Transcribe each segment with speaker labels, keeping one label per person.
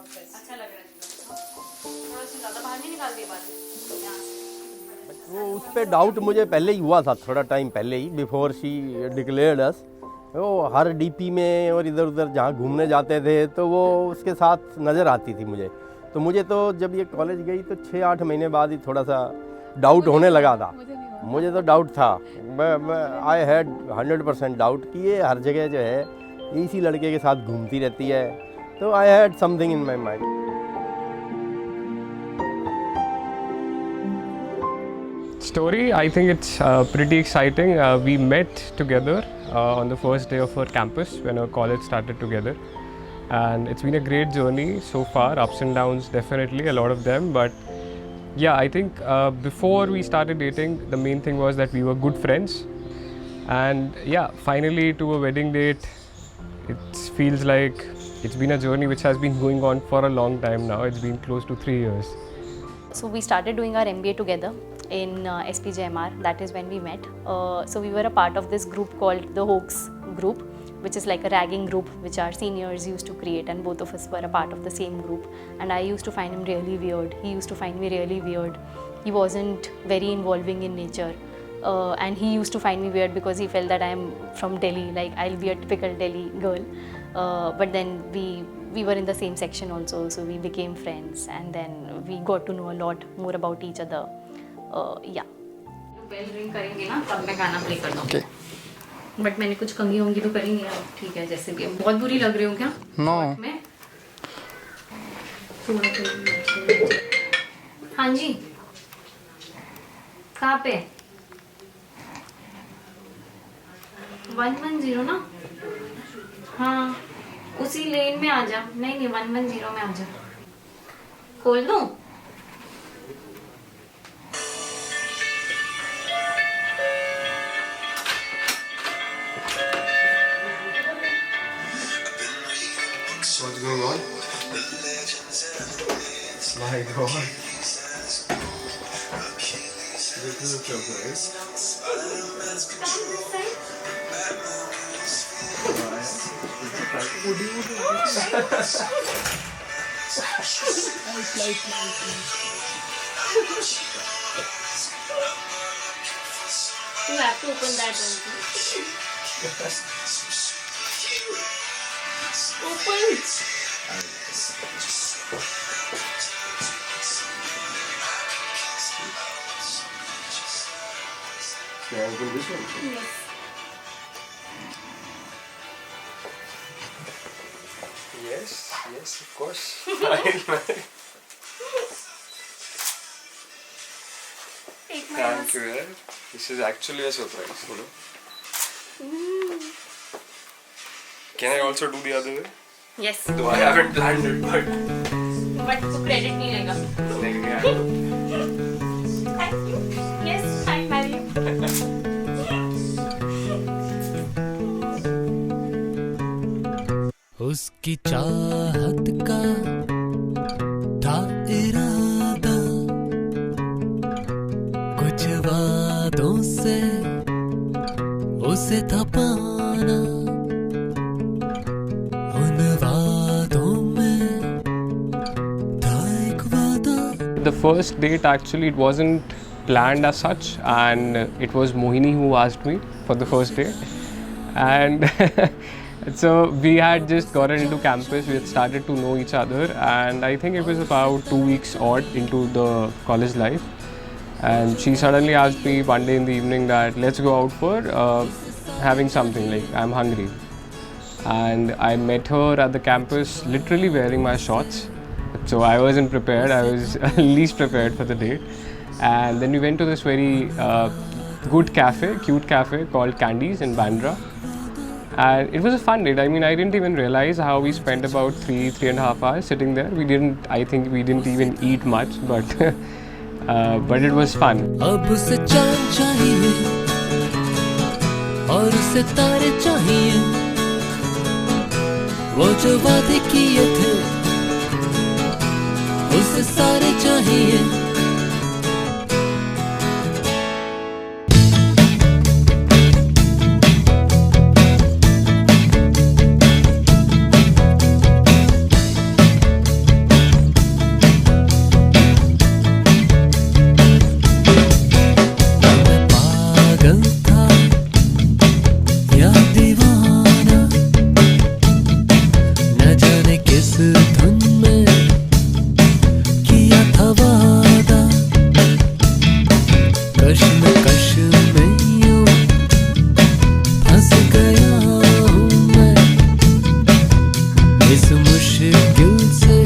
Speaker 1: Process. अच्छा लग रहा है थोड़ा सा ज़्यादा बाहर नहीं निकाल दिए बाल यहाँ से।
Speaker 2: वो उस पर डाउट मुझे पहले ही हुआ था, थोड़ा टाइम पहले ही, बिफोर शी डिक्लेयर्ड अस। वो हर डीपी में और इधर उधर जहाँ घूमने जाते थे तो वो उसके साथ नज़र आती थी मुझे। तो मुझे तो जब ये कॉलेज गई तो 6-8 महीने बाद ही थोड़ा सा डाउट होने लगा था। मुझे तो डाउट था, आई हैड 100% डाउट कि ये हर जगह जो है इसी लड़के के साथ घूमती रहती है। तो I had something in my mind.
Speaker 3: Story, I think it's pretty exciting. We met together on the first day of our campus when our college started together, and it's been a great journey so far. Ups and downs, definitely a lot of them, but yeah, I think before we started dating, the main thing was that we were good friends, and yeah, finally to a wedding date, it feels like it's been a journey which has been going on for a long time now. It's been close to 3 years.
Speaker 1: So we started doing our MBA together in SPJMR. That is when we met. So we were a part of this group called the Hoax group, which is like a ragging group which our seniors used to create, and both of us were a part of the same group. And I used to find him really weird. He used to find me really weird. He wasn't very involving in nature. And he used to find me weird because he felt that I am from Delhi, like I'll be a typical Delhi girl. But then we were in the same section also, so we became friends, and then we got to know a lot more about each other. Yeah. Bell ring करेंगे ना तब मैं गाना play कर दूँगी। But मैंने कुछ कंगी होंगी तो करी नहीं, अब ठीक है जैसे भी। बहुत बुरी लग रही हूँ क्या?
Speaker 4: नो।
Speaker 1: मैं हाँ जी, कहाँ पे? 110 ना? हाँ, उसी लेन में आ जा। नहीं 110 में आ जा। खोल दूँ?
Speaker 4: What's going on? My God. This is a surprise.
Speaker 1: You have to open that also. Open.
Speaker 4: Can I open this one?
Speaker 1: Yes.
Speaker 4: Yes, of course.
Speaker 1: Take my
Speaker 4: Thank you, yaar. This is actually a surprise, you know. Can I also do the other way?
Speaker 1: Yes.
Speaker 4: Though I haven't planned it, but
Speaker 1: But तू credit नहीं लेगा. Thank you. Yes, I marry you.
Speaker 5: उसकी चाहत का था इरादा, कुछ वादों से उसे था पाना, उन वादों में था एक वादा।
Speaker 3: The first date, actually, it wasn't planned as such, and it was Mohini who asked me for the first date. And so we had just gotten into campus, we had started to know each other, and I think it was about 2 weeks odd into the college life. And she suddenly asked me one day in the evening that let's go out for having something, like I'm hungry. And I met her at the campus literally wearing my shorts. So I wasn't prepared, I was least prepared for the date. And then we went to this very good cafe, cute cafe called Candies in Bandra. And it was a fun date. I mean, I didn't even realize how we spent about 3.5 hours sitting there. I think we didn't even eat much, but it was fun.
Speaker 5: अब उसे चांद चाहिए और उसे तारे चाहिए, वो जो वादे किए थे उसे सारे चाहिए। में यूं फंस गया हूँ मैं, इस मुश्किल से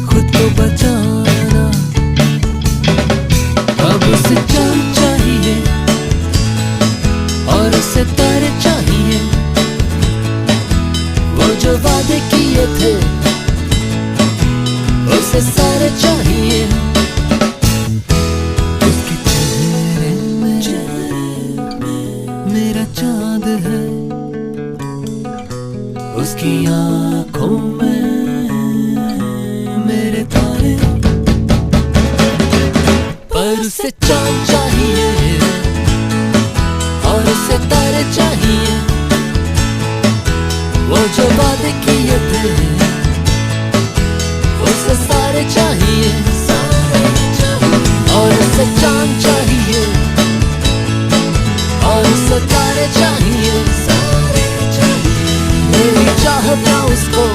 Speaker 5: खुद को बचाना। अब उसे जान चाहिए और उसे तारे चाहिए, वो जो वादे किए थे उसे सारे चाहिए। उसके चेहरे में मेरा चांद है, उसकी आंखों में मेरे तारे, पर उसे चांद चाहिए और उसे तारे चाहिए, वो जो वादे किए थे उसे सारे चाहिए, और उसे चांद चाहिए और उसे तारे चाहिए, मेरी चाहता उसको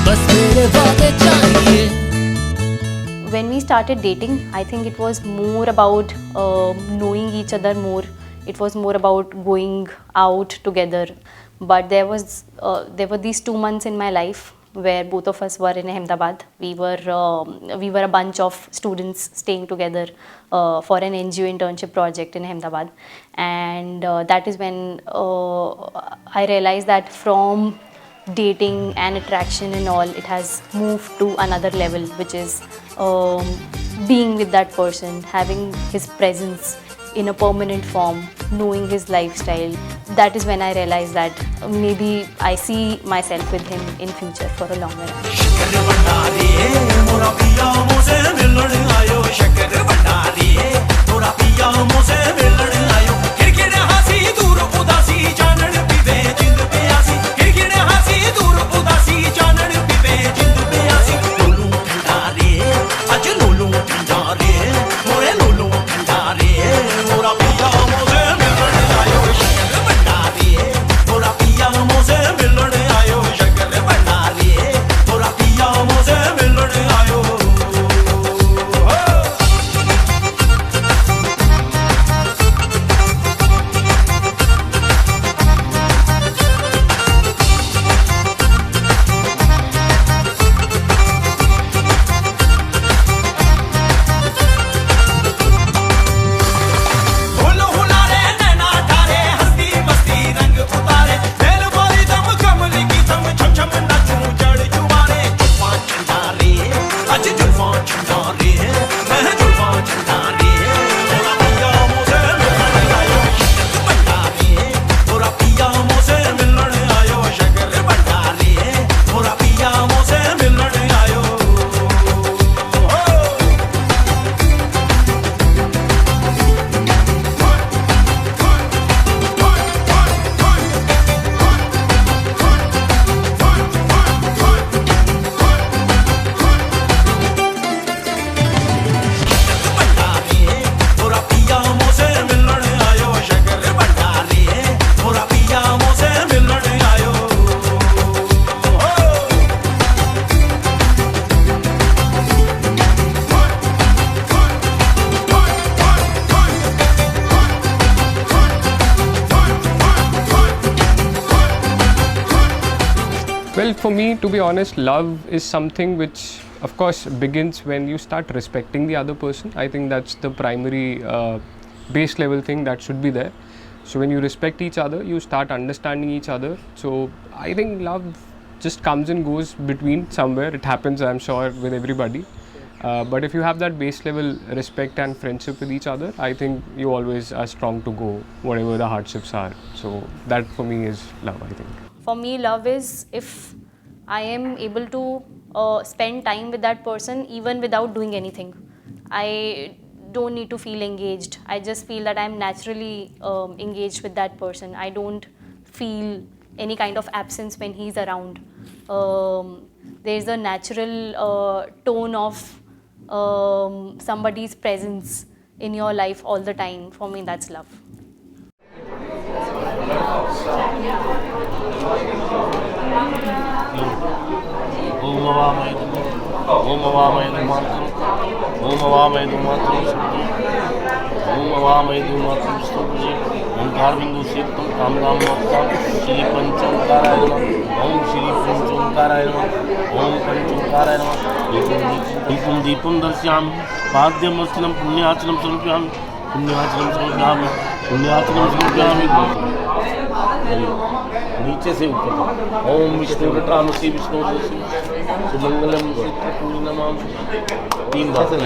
Speaker 5: बस मेरे वादे चाहिए।
Speaker 1: When we started dating, I think it was more about knowing each other more. It was more about going out together. But there were these 2 months in my life where both of us were in Ahmedabad. We were a bunch of students staying together for an NGO internship project in Ahmedabad, and that is when I realized that from dating and attraction and all, it has moved to another level, which is being with that person, having his presence in a permanent form, knowing his lifestyle. That is when I realized that maybe I see myself with him in future for a longer run.
Speaker 3: Well, for me, to be honest, love is something which, of course, begins when you start respecting the other person. I think that's the primary base level thing that should be there. So when you respect each other, you start understanding each other. So I think love just comes and goes between somewhere. It happens, I'm sure, with everybody. But if you have that base level respect and friendship with each other, I think you always are strong to go, whatever the hardships are. So that for me is love, I think.
Speaker 1: For me, love is if I am able to spend time with that person even without doing anything. I don't need to feel engaged. I just feel that I'm naturally engaged with that person. I don't feel any kind of absence when he's around. There's a natural tone of somebody's presence in your life all the time. For me, that's love.
Speaker 6: Om Namami धूमात्मस्तुभ्ये ओंकार बिंदु सेक्तम काम नाम मोक्षम श्री पंचोंकाराय नमः ओम श्री पंचोंकाराय नमः ओम पंचोंकाराय नमः दीपम दीपम दर्शयामि पाद्यम अस्थिनम पुण्याचलम समर्पयामि पुण्याचलम समर्पयामि पुण्याचलम समर्पयामि नीचे से ऊपर तक ओम विष्णु रटामसी विष्णु सुमंगलम चित्रपूर्ण नमाम 3 बार से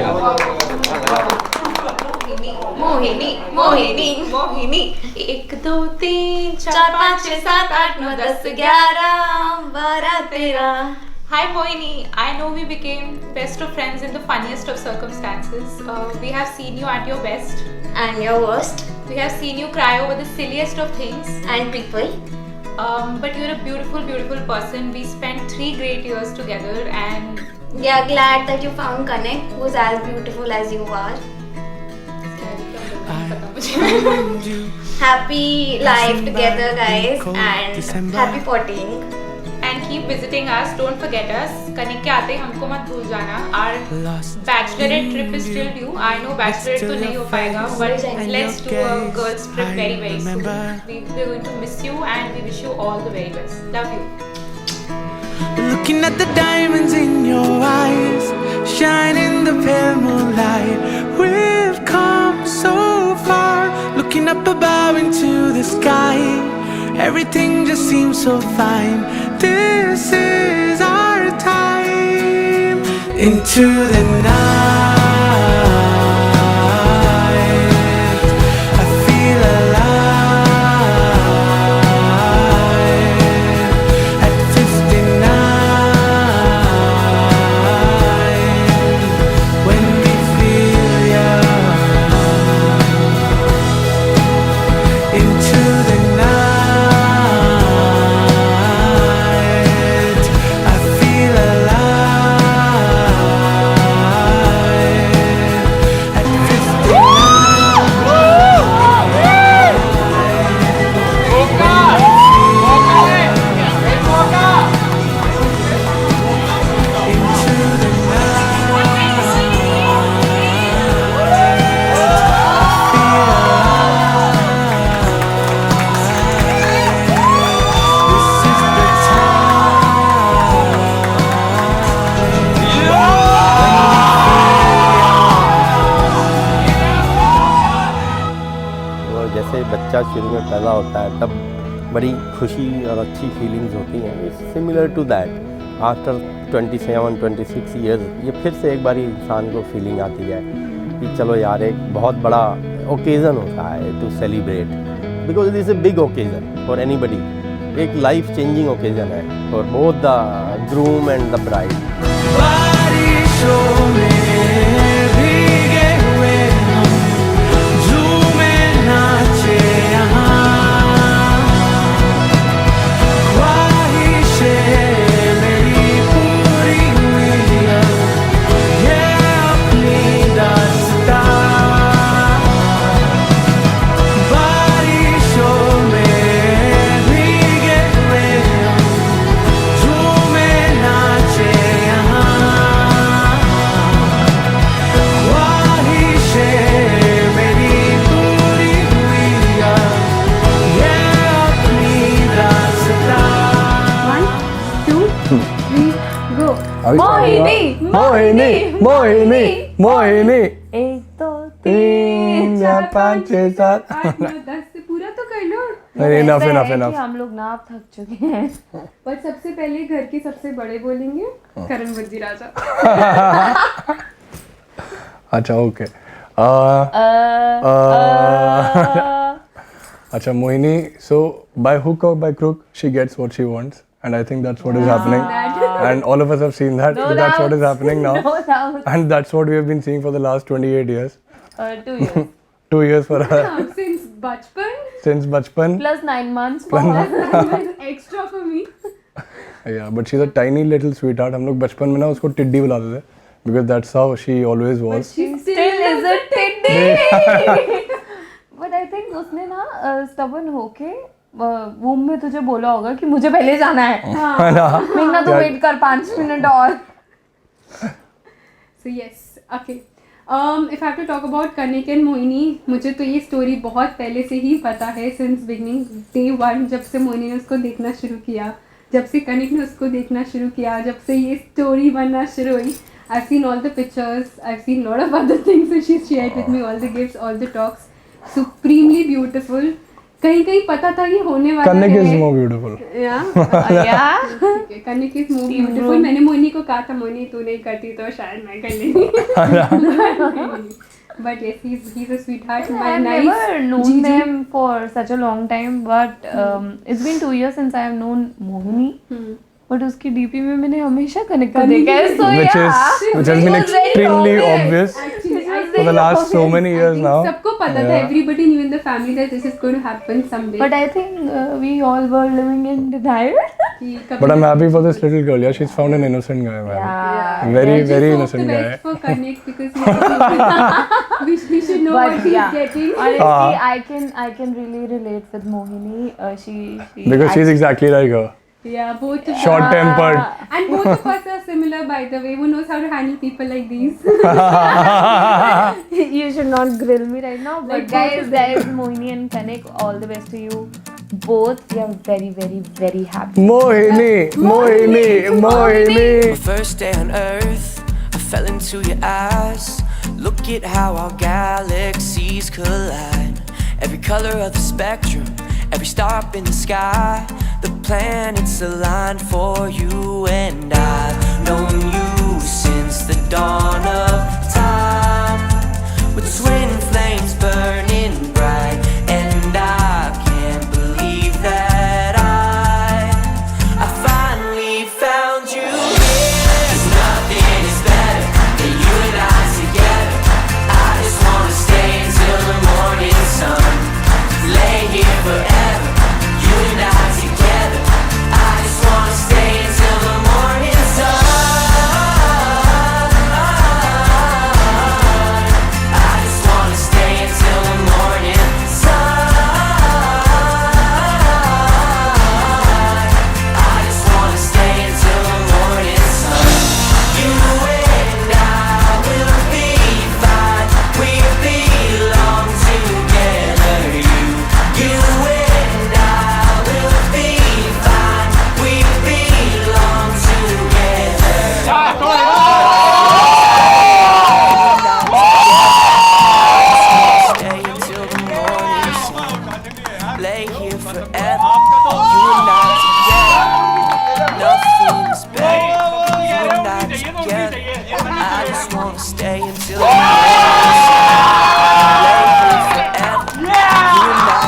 Speaker 7: Mohini Mohini Mohini 1 2 3 4 5 6 7 8 9 10 11 12 13 Hi Mohini, I know we became best of friends in the funniest of circumstances. We have seen you at your best
Speaker 8: And your worst
Speaker 7: We have seen you cry over the silliest of things.
Speaker 8: and people.
Speaker 7: But you're a beautiful, beautiful person. We spent 3 great years together and
Speaker 8: We are glad that you found Connect, who's as beautiful as you are. Happy life together, guys, and happy potting.
Speaker 7: and keep visiting us. Don't forget us. Connect के आते हमको मत भूल जाना. Our bachelorette trip is still due. I know bachelorette तो नहीं हो पाएगा, but let's do a girls trip very very soon. We're going to miss you and we wish you all the very best. Love you.
Speaker 9: Looking at the diamonds in your eyes, shine in the pale moonlight. We've come so far, looking up above into the sky. Everything just seems so fine. This is our time. Into the night, I feel alive. At 59, when we feel young. Into the night, I feel alive. At 59, into the
Speaker 2: तो जैसे बच्चा शुरू में पैदा होता है तब बड़ी खुशी और अच्छी फीलिंग्स होती हैं. Similar to that after 27-26 years ये फिर से एक बारी इंसान को फीलिंग आती है कि चलो यार एक बहुत बड़ा ओकेज़न होता है to celebrate, because it is a big occasion for anybody. एक लाइफ चेंजिंग ओकेज़न है for both the groom and the bride.
Speaker 9: बारिशों में भीगे हुए हम झूमे नाचे यहाँ. ख्वाहिशें मेरी पूरी हुई अब, ये अपनी दास्तां. बारिशों में भीगे हुए हम झूमे नाचे यहाँ. ख्वाहिशें मेरी पूरी हुई अब, ये अपनी दास्तां.
Speaker 7: मोहिनी
Speaker 3: मोहिनी मोहिनी मोहिनी
Speaker 7: 1 2 3
Speaker 3: 4 5 6 7
Speaker 7: 8 9 10 से पूरा तो कर लो.
Speaker 3: इनफ
Speaker 7: ऐसा
Speaker 3: इनफ
Speaker 7: है
Speaker 3: इनफ.
Speaker 7: कि हम लोग नाप थक चुके हैं. पर सबसे पहले घर के सबसे बड़े बोलेंगे करण बुद्धि राजा.
Speaker 3: अच्छा ओके. अच्छा Mohini, so by hook or by crook she gets what she wants, and I think that's what is happening, and all of us have seen that.
Speaker 7: No
Speaker 3: So that's what is
Speaker 7: doubts.
Speaker 3: happening now,
Speaker 7: No doubts.
Speaker 3: and that's what we have been seeing for the last 28 years.
Speaker 7: 2 years
Speaker 3: 2 years for her
Speaker 7: since bachpan
Speaker 3: since bachpan.
Speaker 7: plus 9 months for her. Extra for me.
Speaker 3: Yeah, but she's a tiny little sweetheart. हम लोग बचपन में ना उसको टिड्डी बुलाते थे, because that's how she always was.
Speaker 7: She still is a tiddy. But I think उसने ना stubborn होके वूम में तुझे बोला होगा कि मुझे पहले जाना है. मेघना तो वेट कर 5 मिनट और. So yes, okay.
Speaker 10: If I have to talk about Kanik and Mohini, मुझे तो ये स्टोरी बहुत पहले से ही पता है, since beginning day one, जब से मोहिनी ने उसको देखना शुरू किया, जब से कनिक ने उसको देखना शुरू किया, जब से ये स्टोरी बनना शुरू हुई. I've seen all the pictures, I've seen lot of other things that she's shared with me, all the gifts, all the talks. Supremely beautiful. कहीं कहीं पता था ये होने वाला है.
Speaker 11: Kanik is more beautiful.
Speaker 10: Yeah. Kanik is more beautiful. मैंने मोहिनी को कहा था, मोहिनी तू नहीं करती तो शायद मैं कर लेती. But yes, he's a sweetheart.
Speaker 7: I've never known them for such a long time, but it's been 2 years since I have known Mohini. But उसकी डीपी में मैंने हमेशा कनिक को देखा है, so
Speaker 11: which has been extremely obvious for the last so many years now.
Speaker 10: सबको पता था, everybody knew in the family that this is going to happen someday.
Speaker 7: But I think we all were living in denial.
Speaker 11: But I'm happy for this little girl. Yeah, she's found an innocent guy, man.
Speaker 7: Yeah.
Speaker 11: Very innocent guy.
Speaker 10: For Kanik, because we should know what he's getting.
Speaker 7: Honestly, I can really relate with Mohini.
Speaker 11: Because she's exactly like her.
Speaker 10: Yeah, both of
Speaker 11: Short-tempered.
Speaker 10: And both of us are similar, by the way. Who knows how to handle people like these?
Speaker 7: You should not grill me right now. But guys, Mohini and Kanik, all the best to you both. We are very, very, very happy.
Speaker 11: Mohini.
Speaker 5: My first day on earth, I fell into your eyes. Look at how our galaxies collide. Every color of the spectrum, every star up in the sky, the planets aligned for you, and I've known you since the dawn of time, with twin flames burning bright, and I can't believe that I finally found you here. 'Cause nothing is better than you and I together. I just wanna stay until the morning sun, lay here forever, you and I together. I just wanna stay until the morning sun. I just wanna stay until the morning sun. I just wanna stay until the morning sun. You and I will be fine. We belong together. You and I will be fine. We belong together. Stay until the morning sun. Lay here forever. You and I together. Nothing's better. You and I together. I just wanna stay until the morning sun. Lay here forever.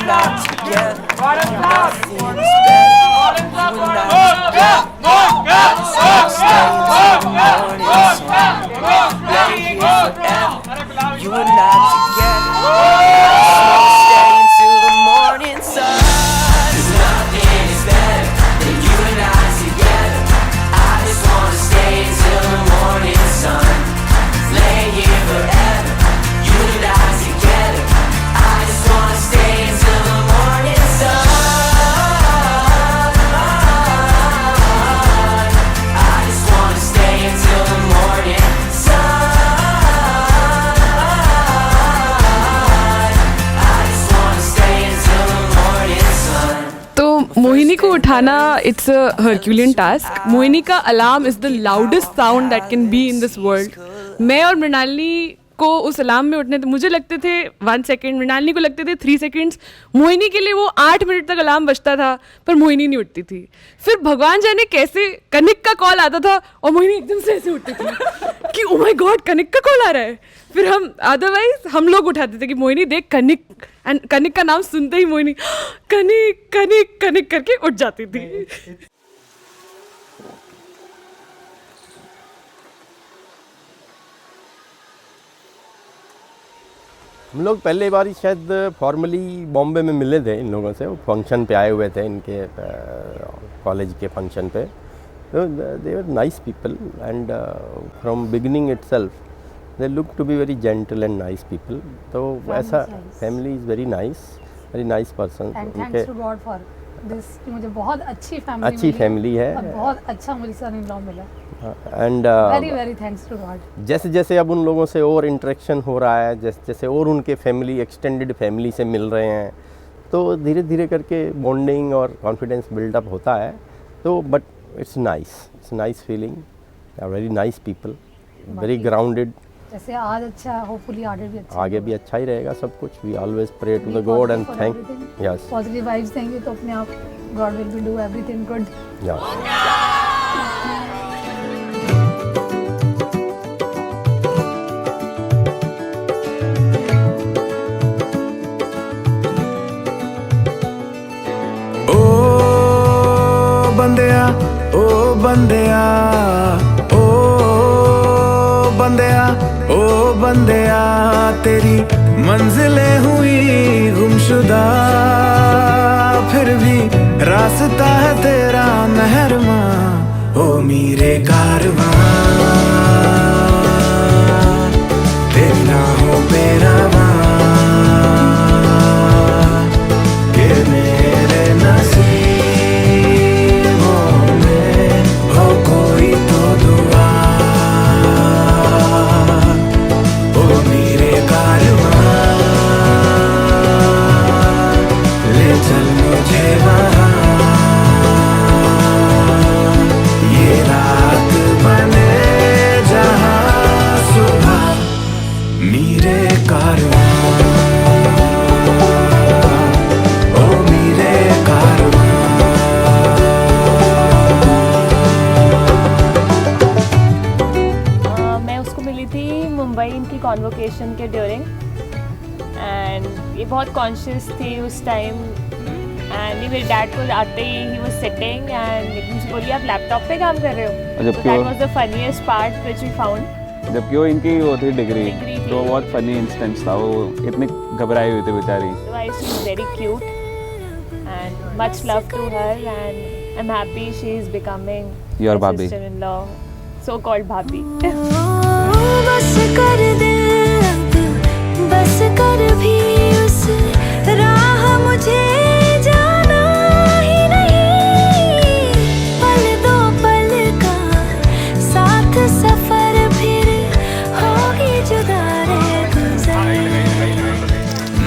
Speaker 5: You and I together. Nothing's better. You and I together. Nothing's better. You and I together. I just wanna stay until the morning sun. Lay here forever. You and I together. I just wanna stay until the morning sun. 'Cause nothing is better than you and I together. I just wanna stay until the morning sun. Lay here forever. You and I together. I just wanna stay until the morning sun. I just wanna stay until the morning sun. I just wanna stay until the morning sun.
Speaker 12: तो मोहिनी को उठाना it's a herculean task. Mohini का alarm is the loudest sound that can be in this world. मैं और मृणालिनी को उस alarm में उठने थे, मुझे लगते थे 1 सेकेंड, मृणालिनी को लगते थे 3 सेकेंड्स. मोहिनी के लिए वो 8 मिनट तक अलार्म बजता था, पर मोहिनी नहीं उठती थी. फिर भगवान जाने कैसे कनिक का कॉल आता था और मोहिनी एकदम से ऐसे उठती थी कि ओ माय गॉड कनिक का कॉल आ रहा है. फिर हम लोग उठाते थे कि मोहिनी देख कनिक, एंड कनिक का नाम सुनते ही मोहिनी कनिक कनिक कनिक करके उठ जाती थी.
Speaker 2: हम लोग पहले बार ही शायद फॉर्मली बॉम्बे में मिले थे इन लोगों से. वो फंक्शन पे आए हुए थे, इनके कॉलेज के फंक्शन पे. They were nice people and from beginning itself they look to be very gentle and nice people. तो ऐसा family is very nice very nice person.
Speaker 13: And thanks to God for this, मुझे बहुत अच्छी family
Speaker 2: है
Speaker 13: और बहुत अच्छा मुझे सन इन लॉ मिला।
Speaker 2: And
Speaker 13: very thanks to God.
Speaker 2: जैसे जैसे अब उन लोगों से और इंटरेक्शन हो रहा है, जैसे जैसे और उनके फैमिली एक्सटेंडेड फैमिली से मिल रहे हैं, तो धीरे धीरे करके बॉन्डिंग और कॉन्फिडेंस बिल्डअप होता है। तो but it's nice feeling, very nice people, very grounded.
Speaker 13: जैसे आज अच्छा, होपफुली आगे भी अच्छा
Speaker 2: ही रहेगा सब कुछ। We always pray to the God and thank, yes,
Speaker 13: positive vibes देंगे तो अपने आप God will do everything good.
Speaker 9: ओ बंदिया तेरी मंजिलें हुई गुमशुदा, फिर भी रास्ता है तेरा मेहरबां। ओ मेरे कारवां तेरी राहों पे रवां, के मेरे नसीबों में हो कोई तो दुआ। ओ मेरे कारवां ले चल मुझे वहाँ, ये रात बने जहाँ सुबह। मेरे कारवां, ओ मेरे कारवां।
Speaker 14: मैं उसको मिली थी मुंबई इनकी कॉन्वोकेशन के ड्यूरिंग, एंड ये बहुत कॉन्शियस थी उस टाइम। एंड मेरे डैड को आते ही वाज सिटिंग एंड मुझे बोली आप लैपटॉप पे काम कर रहे हो।
Speaker 15: जबकि
Speaker 14: that was the funniest part which we found.
Speaker 15: जबकि वो इनकी वो थी डिग्री, तो बहुत फनी इंस्टेंस था। वो इतनी घबराई हुई थी बेचारी।
Speaker 14: So I she's very cute and much love to her, and I'm happy she is becoming
Speaker 15: Your
Speaker 14: my
Speaker 15: bhabhi.
Speaker 14: sister-in-law, so-called bhabhi.
Speaker 16: बस कर दे अब, बस कर भी उस राह मुझे जाना ही नहीं। पल दो पल का साथ सफर फिर होगी जुदा रह गुजर।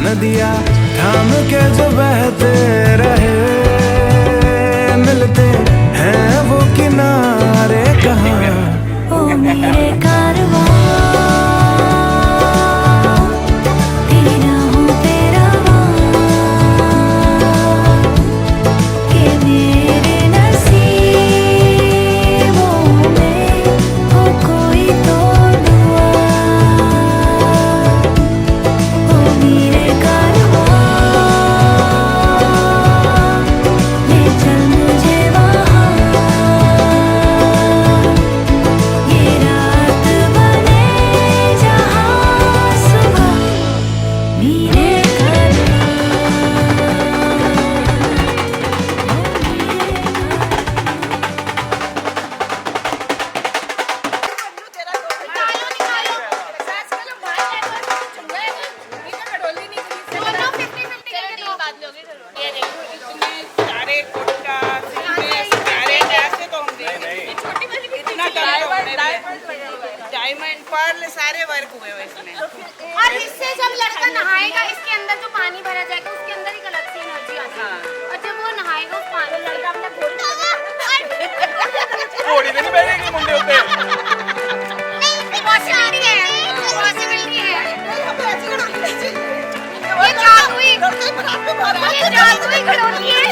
Speaker 9: नदियाँ थाम के जो बहते रहे, मिलते हैं वो किनारे कहाँ।
Speaker 16: ओ मेरे कारवां तेरी राहों पे रवां, के मेरे नसीबों में हो कोई तो दुआ। ओ मेरे कारवां ले चल मुझे वहाँ, ये रात बने जहाँ सुबह। मेरे
Speaker 17: डायमंड पर्ल सारे वर्क हुए हुए इसमें।
Speaker 8: और इससे जब लड़का नहाएगा इसके अंदर जो पानी भरा जाएगा उसके अंदर एक अलग सी एनर्जी आती है। और जब वो नहाएगा उस पानी लड़का अपना
Speaker 17: घोड़ी नहीं बैठेगी मुंडे होते।
Speaker 8: पॉसिबिलिटी है, पॉसिबिलिटी है। ये जादुई खिलौनी है।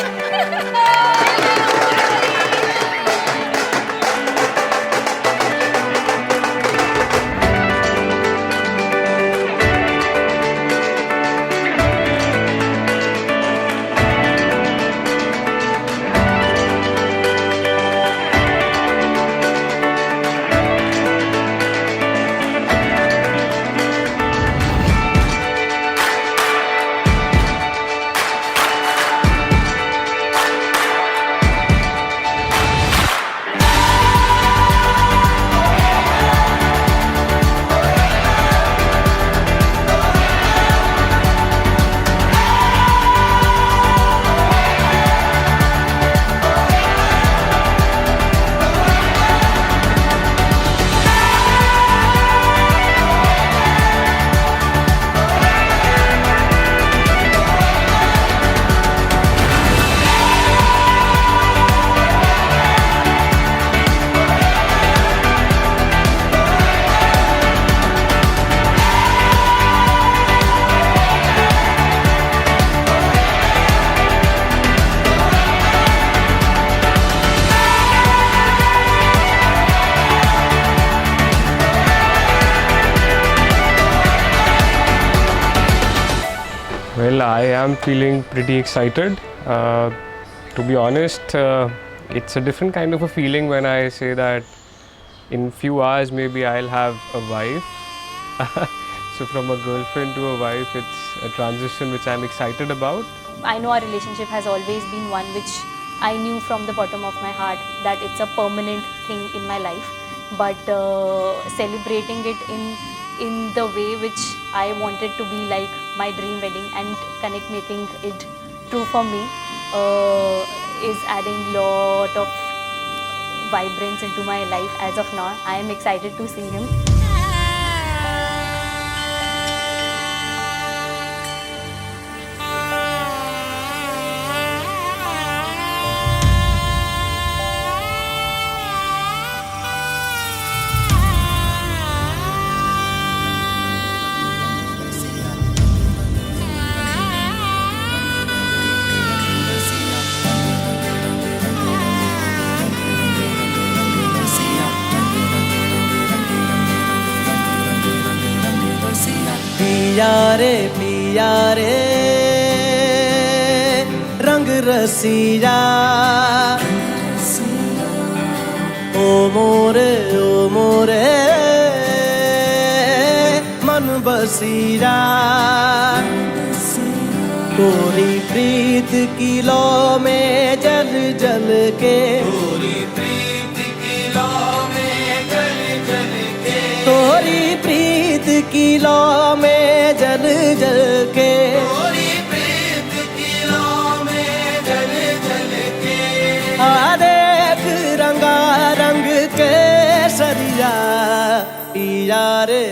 Speaker 3: Well, I am feeling pretty excited. To be honest, it's a different kind of a feeling when I say that in few hours maybe I'll have a wife. So from a girlfriend to a wife, it's a transition which I'm excited about.
Speaker 1: I know our relationship has always been one which I knew from the bottom of my heart that it's a permanent thing in my life. But celebrating it in the way which I wanted to be like my dream wedding and Kanik making it true for me is adding lot of vibrance into my life as of now. I am excited to see him.
Speaker 18: पिया रे रंग रसिया ओ मोरे मन बसिया तोरी प्रीत की लौ में जल जल के तोरी प्रीत की लौ में जल जल के आ देख रंगा रंग के सरिया पिया रे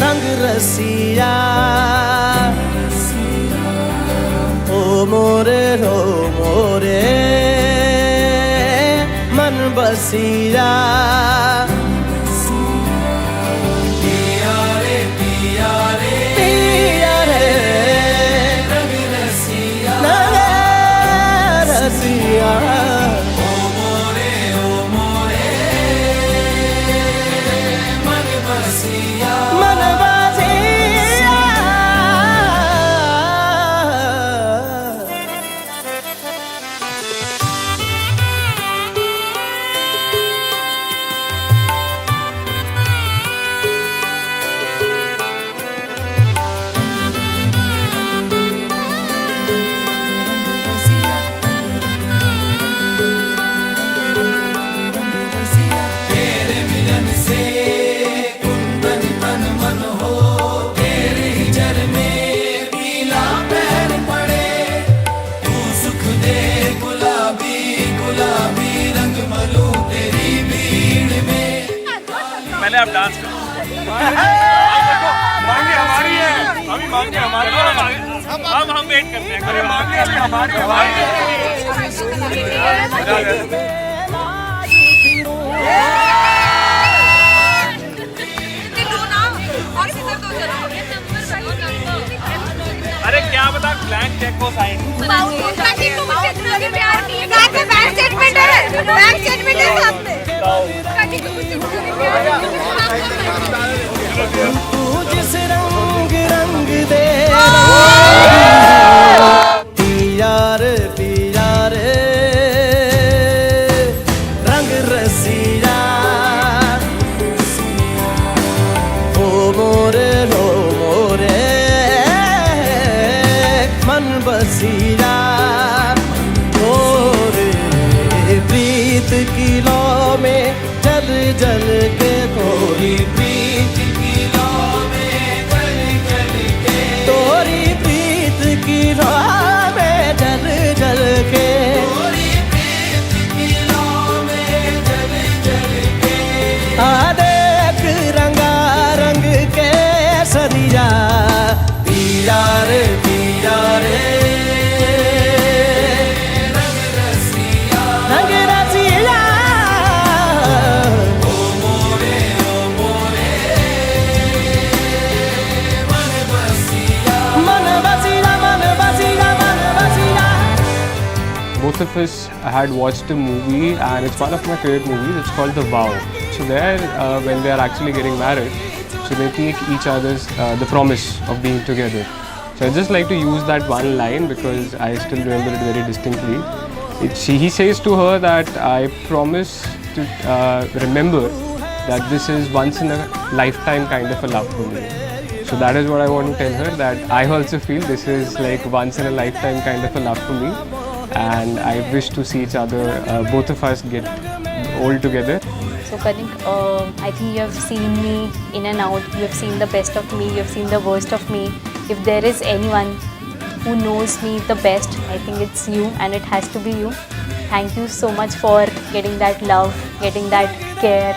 Speaker 18: रंग रसिया ओ मोरे मन बसिया
Speaker 19: पहले आप डांस करो। मांगे हमारी है, अभी मांगे हमारी है। हम वेट करते हैं। अरे मांगे अभी हमारी अरे क्या बता ब्लैंक चेक को साइन
Speaker 18: तू जिस रंग रंग दे पिया रे रंग रसिया ओ मोरे मन बसिया तोरे प्रीत की लौ में जल जल के तोरी प्रीत की लौ में जल जल के तोरी प्रीत की लौ में जल जल के तोरी प्रीत की लौ में जल जल के आ देख रंगा रंग के सरिया पिया रे
Speaker 3: Both of us had watched a movie, and it's one of my favorite movies. It's called The Vow. So there, when they are actually getting married, opportunity, each other's the promise of being together. So I just like to use that one line because I still remember it very distinctly. He says to her that I promise to remember that this is once in a lifetime kind of a love for me. So that is what I want to tell her, that I also feel this is like once in a lifetime kind of a love for me, and I wish to see each other, both of us get old together.
Speaker 1: So Kanik, I think you have seen me in and out, you have seen the best of me, you have seen the worst of me. If there is anyone who knows me the best, I think it's you, and it has to be you. Thank you so much for getting that love, getting that care,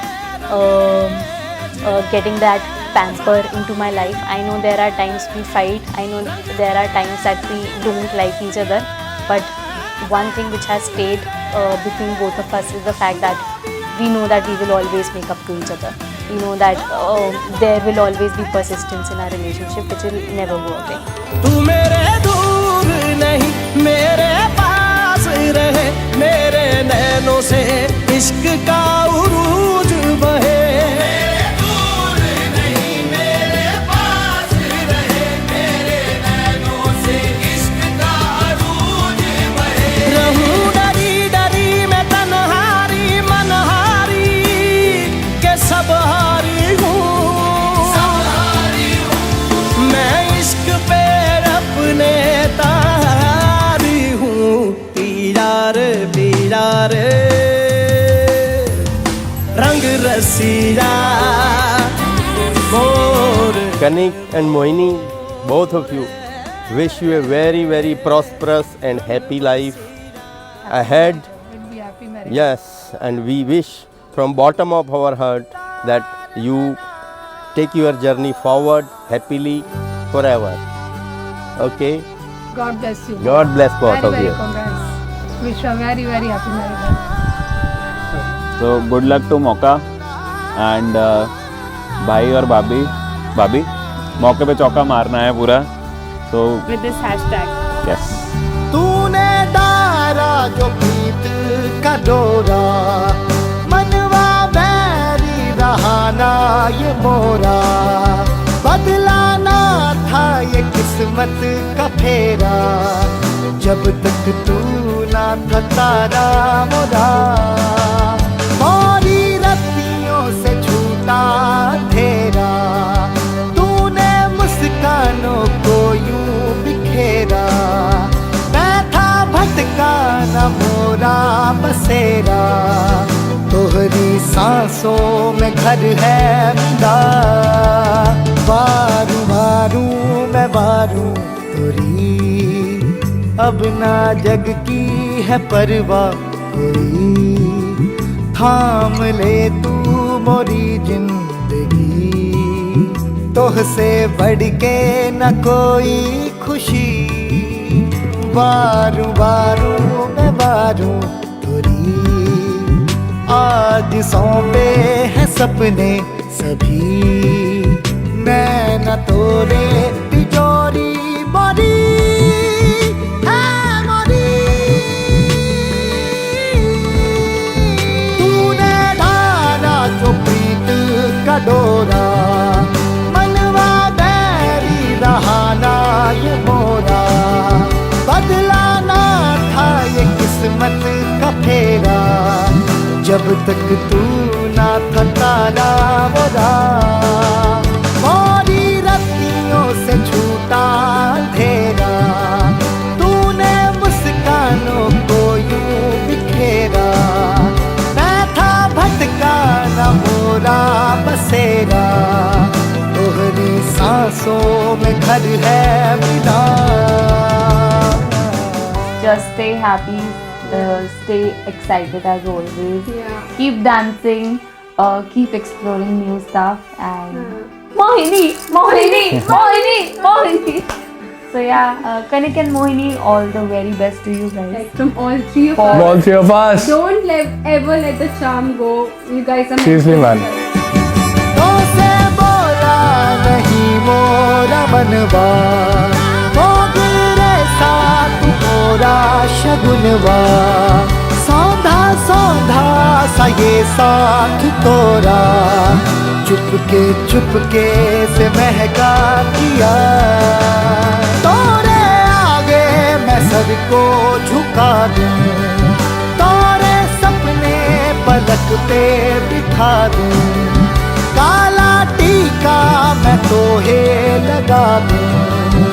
Speaker 1: getting that pamper into my life. I know there are times we fight, I know there are times that we don't like each other, but one thing which has stayed between both of us is the fact that we know that we will always make up to each other. We know that there will always be persistence in our relationship, which will never go away.
Speaker 18: तू मेरे दूर नहीं मेरे पास रहे, मेरे नैनों से इश्क का उरूज बहे।
Speaker 2: Kanik and Mohini, both of you, wish you a very, very prosperous and happy life ahead.
Speaker 13: We'll be happy married.
Speaker 2: Yes, and we wish from bottom of our heart that you take your journey forward happily forever. Okay?
Speaker 13: God bless you.
Speaker 2: God bless both of
Speaker 13: very,
Speaker 2: you.
Speaker 13: very congrats. Wish you a very, very happy married life.
Speaker 15: So good luck to Mauka and भाई और भाभी मौके पे चौका मारना है पूरा. So
Speaker 14: with this hashtag.
Speaker 15: Yes.
Speaker 18: तूने डारा जो प्रीत का डोरा, मनवा बैरी रहाना ये मोरा, बदलाना था ये किस्मत का फेरा, जब तक तू ना था तारा मोरा, मोरी रत्तियों से छूटा अंधेरा, तूने मुस्कानों को यूं बिखेरा, मैं था भटका न मोरा बसेरा, तोहरी सांसों में घर है मेरा, वारू वारू मैं वारू तोरी, अब ना जग की है परवाह कोई, थाम ले तू मोरी जिंदगी, तोहसे बढ़ के न कोई खुशी, वारू वारू मैं वारू तोरी, आज सौंपे हैं सपने सभी, मैं न तोरे तिजोरी मोरी है मोरी, तूने डाला जो प्रीत का डोरा, मनवा बैरी रहाना ये मोरा, बदलाना था ये किस्मत का फेरा, जब तक तू ना था तारा मोरा, मोरी रत्तियों से छूटा अंधेरा, तूने मुस्कानों को यूं बिखेरा, मैं था भटका न मोरा बसेरा, तोहरी सांसों में घर है मेरा.
Speaker 7: Just stay happy, stay excited as always. Keep dancing, keep exploring new stuff, and Mohini. So yeah, Kanik and Mohini, all the very best to you guys.
Speaker 10: Like from all three of
Speaker 11: From all three of us.
Speaker 10: Don't ever let the charm go. You guys are
Speaker 11: Seriously, man.
Speaker 18: तो से बोला नहीं मोरा मनवा, मोगरे साथ मोरा शगुनवा, सौंधा सौंधा सा ये साथ तोरा, चुप चुपके से महका दिया। तोरे आगे मैं सर को झुका दूं, तोरे सपने पलक पे बिठा दूं, काला टीका मैं तोहे लगा दूं,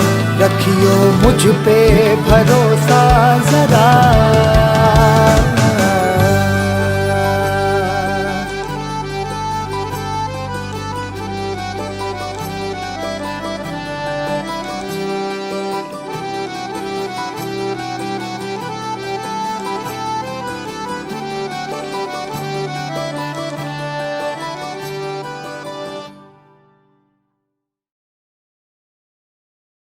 Speaker 18: रखियो मुझ पे भरोसा जरा।